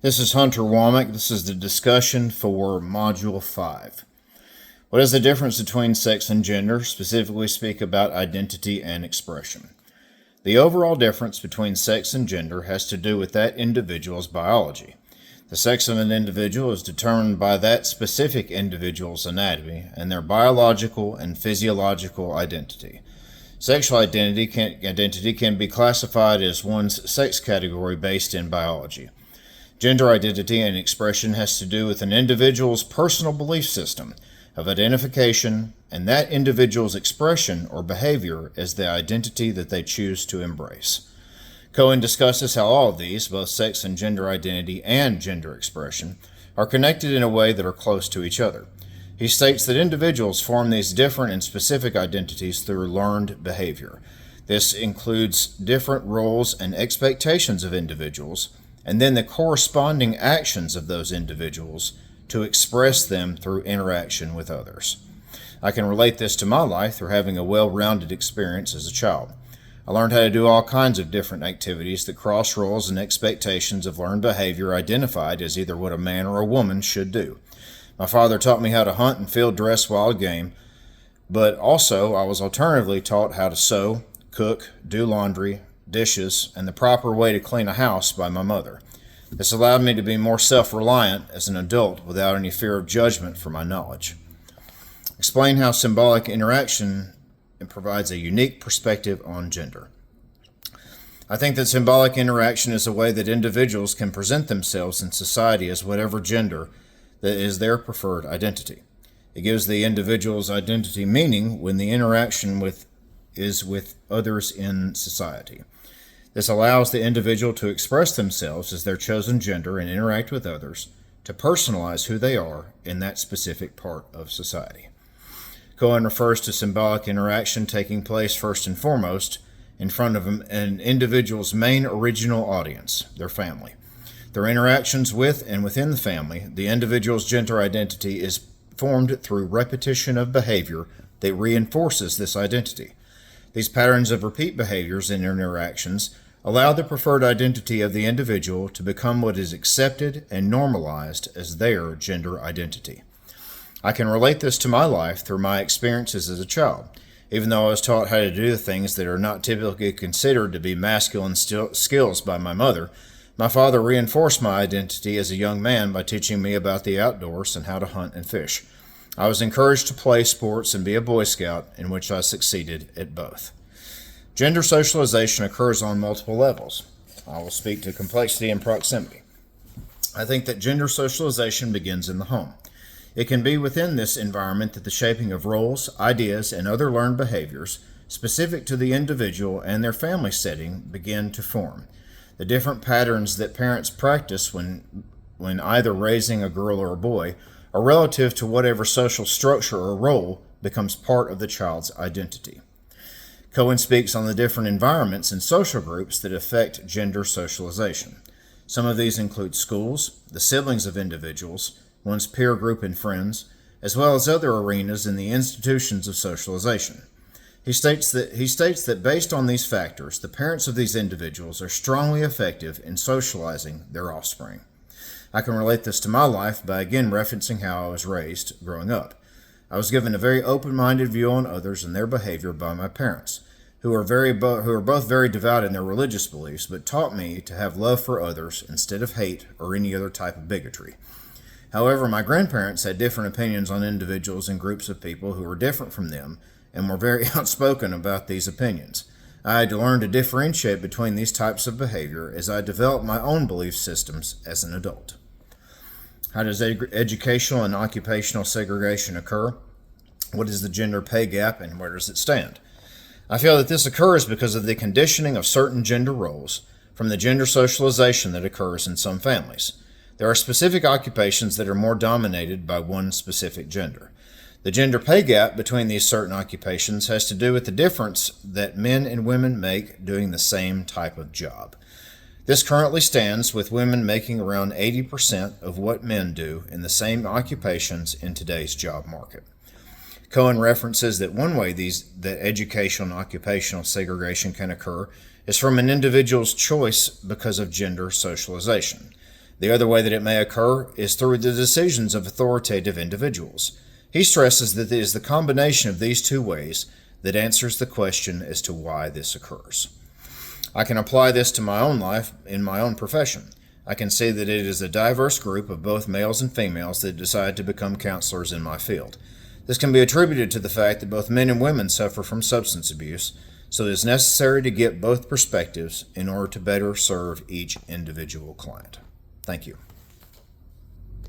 This is Hunter Womack. This is the discussion for Module 5. What is the difference between sex and gender? Specifically speak about identity and expression. The overall difference between sex and gender has to do with that individual's biology. The sex of an individual is determined by that specific individual's anatomy and their biological and physiological identity. Sexual identity can be classified as one's sex category based in biology. Gender identity and expression has to do with an individual's personal belief system of identification and that individual's expression or behavior as the identity that they choose to embrace. Cohen discusses how all of these, both sex and gender identity and gender expression, are connected in a way that are close to each other. He states that individuals form these different and specific identities through learned behavior. This includes different roles and expectations of individuals, and then the corresponding actions of those individuals to express them through interaction with others. I can relate this to my life through having a well-rounded experience as a child. I learned how to do all kinds of different activities that cross roles and expectations of learned behavior identified as either what a man or a woman should do. My father taught me how to hunt and field dress wild game, but also I was alternatively taught how to sew, cook, do laundry, dishes, and the proper way to clean a house by my mother. This allowed me to be more self-reliant as an adult without any fear of judgment for my knowledge. Explain how symbolic interaction provides a unique perspective on gender. I think that symbolic interaction is a way that individuals can present themselves in society as whatever gender that is their preferred identity. It gives the individual's identity meaning when the interaction is with others in society. This allows the individual to express themselves as their chosen gender and interact with others, to personalize who they are in that specific part of society. Cohen refers to symbolic interaction taking place first and foremost in front of an individual's main original audience, their family. Their interactions with and within the family, the individual's gender identity is formed through repetition of behavior that reinforces this identity. These patterns of repeat behaviors and interactions allow the preferred identity of the individual to become what is accepted and normalized as their gender identity. I can relate this to my life through my experiences as a child. Even though I was taught how to do the things that are not typically considered to be masculine skills by my mother, my father reinforced my identity as a young man by teaching me about the outdoors and how to hunt and fish. I was encouraged to play sports and be a Boy Scout, in which I succeeded at both. Gender socialization occurs on multiple levels. I will speak to complexity and proximity. I think that gender socialization begins in the home. It can be within this environment that the shaping of roles, ideas, and other learned behaviors specific to the individual and their family setting begin to form. The different patterns that parents practice when either raising a girl or a boy are relative to whatever social structure or role becomes part of the child's identity. Cohen speaks on the different environments and social groups that affect gender socialization. Some of these include schools, the siblings of individuals, one's peer group and friends, as well as other arenas in the institutions of socialization. He states that based on these factors, the parents of these individuals are strongly effective in socializing their offspring. I can relate this to my life by again referencing how I was raised growing up. I was given a very open-minded view on others and their behavior by my parents, who are both very devout in their religious beliefs, but taught me to have love for others instead of hate or any other type of bigotry. However, my grandparents had different opinions on individuals and groups of people who were different from them and were very outspoken about these opinions. I had to learn to differentiate between these types of behavior as I developed my own belief systems as an adult. How does educational and occupational segregation occur? What is the gender pay gap and where does it stand? I feel that this occurs because of the conditioning of certain gender roles from the gender socialization that occurs in some families. There are specific occupations that are more dominated by one specific gender. The gender pay gap between these certain occupations has to do with the difference that men and women make doing the same type of job. This currently stands with women making around 80% of what men do in the same occupations in today's job market. Cohen references that one way that educational and occupational segregation can occur is from an individual's choice because of gender socialization. The other way that it may occur is through the decisions of authoritative individuals. He stresses that it is the combination of these two ways that answers the question as to why this occurs. I can apply this to my own life in my own profession. I can see that it is a diverse group of both males and females that decide to become counselors in my field. This can be attributed to the fact that both men and women suffer from substance abuse, so it is necessary to get both perspectives in order to better serve each individual client. Thank you.